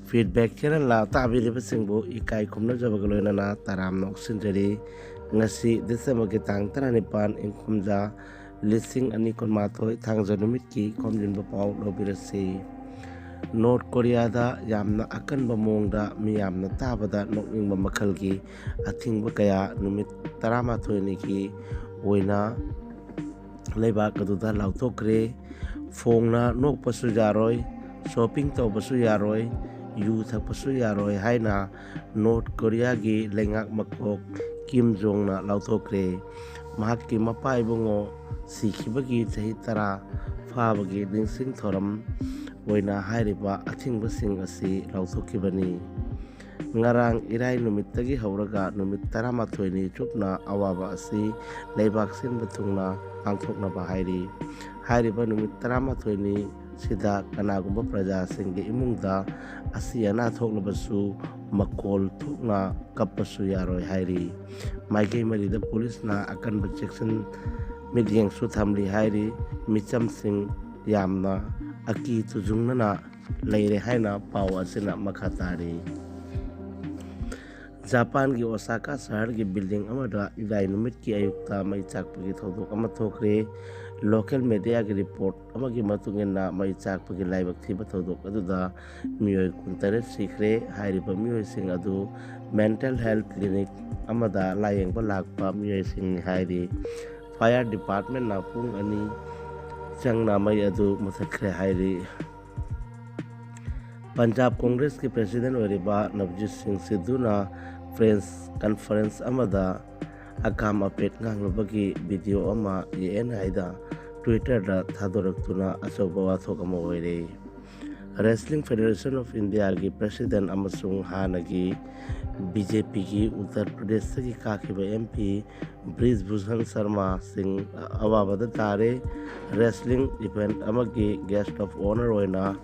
feedback channel la tabiribasingbu ikai khumnajabagaloinana taramna oksinjari ngasi December ki tang 19 ing khomja lising ani konmathoi thangja numit ki khomjinba pau lobirasi North Korea da yamna akanba mongda miyamna tabada nokningba makhalgi athingba kaya numit 13 ni ki oina leibak aduda lauthokre phongna nokpasu yaroi shopping tawbasu yaroi yu thakpasu yaroi haina North Korea gi lengak makok Kim Jong na lauthokre mahakki mapa ibungo sikhibagi chahi tara fabagi dingsing thoram oina hairiba athingbasing asi lauthokibani ngarang irai numit tagi hauraga numit 13 ni chupna awaba asi leibak sin bathungna pangthokna ba hairiba numit 13 ni sida kanagumba praja singge imungda asiyana thoklabasu makol thokna kapasu yaroi hairi maigei marida police na akanba section midyeng su thamli hairi micham sing yamna aki tujungnana leire haina paw asina makhatari Japan ki Osaka shahar ki building amada idai numit ki ayukta mai chakpagi thodok ama thokre local media ki report amagi matungena mai chakpagi laibak thiba thodok aduda miyoi kuntare sikre hairiba miyoi sing adu mental health clinic amada layengba lakpa miyoi sing hairi fire department na pung ani changna mai adu muthakre hairi Punjab Congress ki president oriba Navjit Singh Sidhu na Friends Conference amada akam apet nganglubagi video ama yen haida Twitter da thadoroktuna achoba wathok ama oire Wrestling Federation of India ki president amasung hanagi BJP ki Uttar Pradesh ki kakhiba MP Brij Bhushan Sharma Singh awabada tare wrestling event amagi guest of honor oina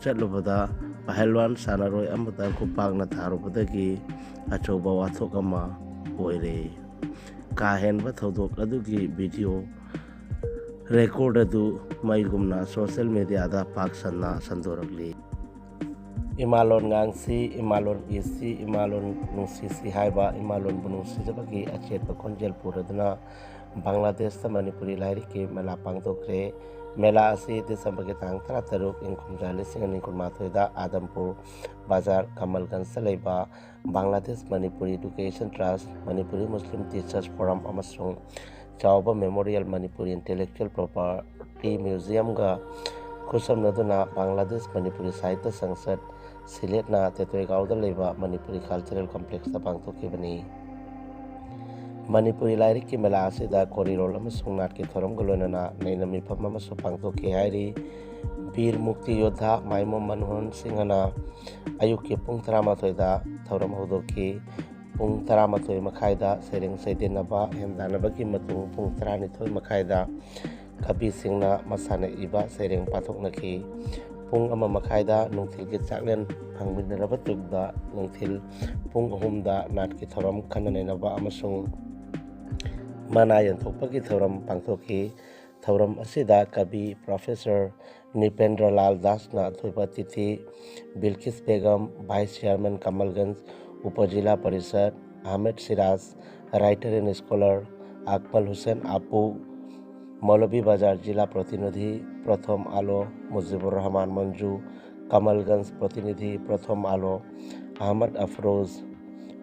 chatlubada pahalwan sanaroi amada kupangna tharubadagi achoba wathok ama oire kahenba thodok adugi video record adu maigumna social media da paksanna sandoragli imalon ngangsi imalon isi imalon nungsisi haiba imalon bunungsi jabagi achetba konjel puraduna Bangladesh ta Manipuri lairi ke mela pangtokre mela asi December ke tang 13 ing khomja lising ani kurmathoi da Adampur Bazar Kamalganj Salaiba Bangladesh Manipuri Education Trust Manipuri Muslim Teachers Forum amasung Chauba Memorial Manipuri Intellectual Property Museum ga khusamnaduna Bangladesh Manipuri Sahitya Sangsad Siletna Tetoi-gaoda leiba Manipuri Cultural Complex ta pangthokibani Manipuri Lairik ki mela asida korirol amasung nat ki thorom galonana nainami pham amasu pangthoki hairi Bir Mukti Yodha Maimom Manmohan Singhana ayuk ki pung 13 da thorom hodoki pung 13 makhaida sereng saidenaba hendanaba ki matung pung 12 makhaida kabi singna masana iba sereng pathoknaki pung ama makhaida nungthil ki chaklen phangminaraba tukda nungthil pung 3 da nat ki thorom khananainaba amasung mana yanthokpagi thoram pangthoki thoram asida kabi Professor Nipendra Lal Das na thoipa tithi Bilkis Begum Vice Chairman Kamalganj Upazila Parishad Ahmed Siraj writer and scholar Akmal Hussain Apu Maulavi Bazar Jila Pratinidhi Pratham Alo Mujibur Rahman Manju Kamalganj Pratinidhi Pratham Alo Ahmad Afroz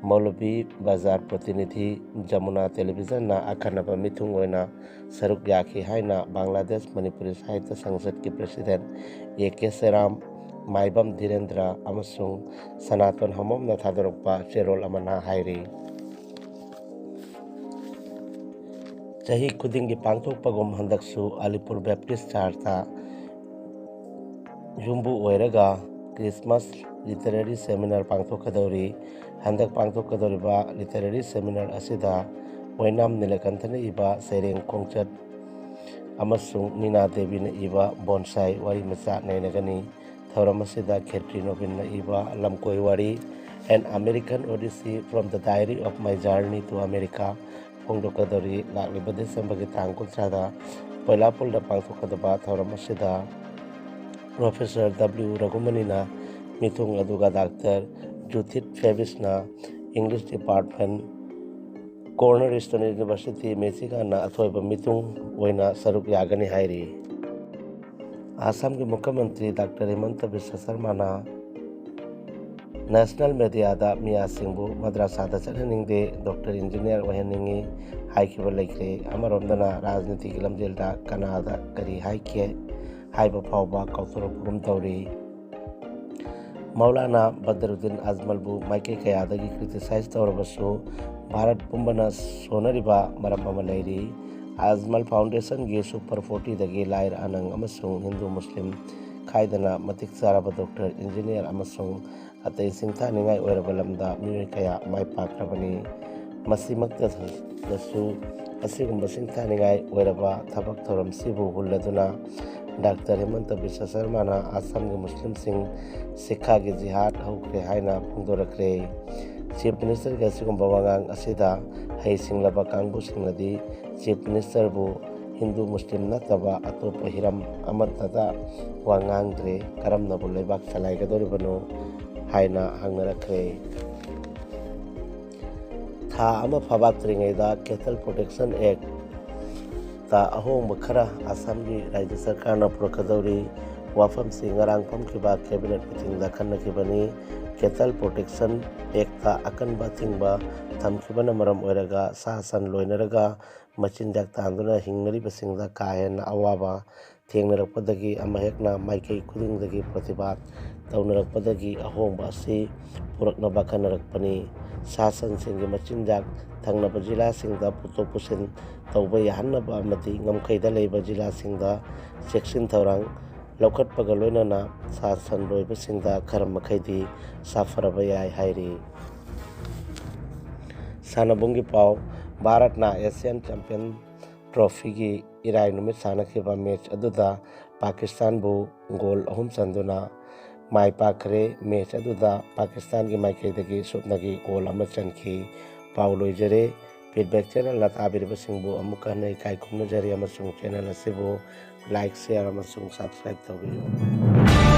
Maulavi Bazar Pratinidhi Jamuna Television na akhanaba mithung oina saruk yaki haina Bangladesh Manipuri Sahitya Sangsad ki president AK Seram Maibam Dhirendra amasung Sanatan Hamom na thadorokpa cherol amana hairi chahi khudingi pangthokpagum handaksu Alipur Baptist Church ta yumbu oiraga Christmas Literary Seminar pangthokadori handak pangthokadoriba literary seminar asida Oinam Nilakanthana iba sereng khongchat amasung Nina Devi na iba bonsai wari macha nainagani thoram asida Khetri Novin na iba lamkoi wari An American Odyssey from the Diary of My Journey to America phongdokadori lakliba December ki tang 13 da poilapul da pangthokadaba thoram asida Professor W. Raghumanina मिथुंग अदुगा doctor जुथित फेबिसना English department कॉर्नर Eastern University Michigan अथोब मिथुंग ओइना सरुक यागनी हाइरी आसाम के मुख्यमंत्री doctor Himanta Biswa Sarma national media मिया सिंबु मद्रासादा चलहनिंगदे डॉक्टर इंजीनियर ओहनिंगी हाइखिब लेख्रे अमरोमदना राजनीति की लमजेलदा कनादा करी हाइखे हाइब फावबा कौथरपुम तौरी मौलाना बदरुद्दीन अजमलबु माइके कयादगी क्रिटिसाइज तौरबसु भारत पुंबना सोनरिबा मरम अमा लेरी अजमल फाउंडेशन की सुपर 40 दगी लायर अनंग अमसुंग हिंदू मुस्लिम खाइदना मतिक चारबा डॉक्टर इंजीनियर अमसुंग अतई सिंथानिंगाई ओइरबा लमदा मियोय कया माइ पाक्रबनी मसीमक्तदसु असिगुंबा सिंथानिंगाई ओइरबा थबक थोरम सिबु हुल्लदुना डॉक्टर हेमंत बिश्व शर्माना आसाम के मुस्लिम सिंह सिखा की जिहाद हौख्रे हाइना फोंदोरख्रे चीफ मिनिस्टर के असिगुंबा वांगांग असिदा हई सिंगलबा कांगबुसिंगदी चीफ मिनिस्टर बु हिंदू मुस्लिम नतबा अतोप हिरम अमतदा वांगांगद्रे करमनबु लेबाक चलाइगदोरिबनो हाइना हंगरख्रे था अमा फबाक्त्रिंगैदा कैटल प्रोटेक्शन एक्ट ता अहोंब खरा आसाम की राज्य सरकार न पुरकदौरी वाफम से ngarang famkiba कैबिनेट मीटिंग दा खन्नखिबनी कैटल प्रोटेक्शन एक्ट ता अकनबा थिंगबा थमखिबना मरम ओइरगा सासन लोइनरगा मचिनजाक तांदुना हिंगरिबसिंगदा काहेन अवाबा थेंगनरपदगी अमहेकना माइकई खुदिंगदगी प्रतिबाद तौनरपदगी अहोंबा असि पुरकनबा खनरकपनी सासन सिंगी मचिनजाक थंगनबा जिला सिंगदा पुतो पुसिन तौबा याहन्नबा अमदी ngमखैदा लेबा जिला सिंगदा चेक्सिन थौरांग लौखटपगा लोइनना सासन लोइबसिंगदा खरम मखैदी साफरबा याय हाइरी सानबुंगी पाव भारतना एशियन चैंपियन ट्रॉफी की इराय नुमित सानखिबा मैच अदुदा पाकिस्तान बु गोल अहुम चंदुना माई पाखरे मैच अदुदा पाकिस्तान की माइकैदगी सुपनगी गोल अमा चनखी पाव लोइजरे फीडबैक चैनल ताबिरबसिंगबु अमुका नै काय खुमनजरी अमसुंग चैनल असिबु लाइक शेयर अमसुंग सब्सक्राइब तौबियो।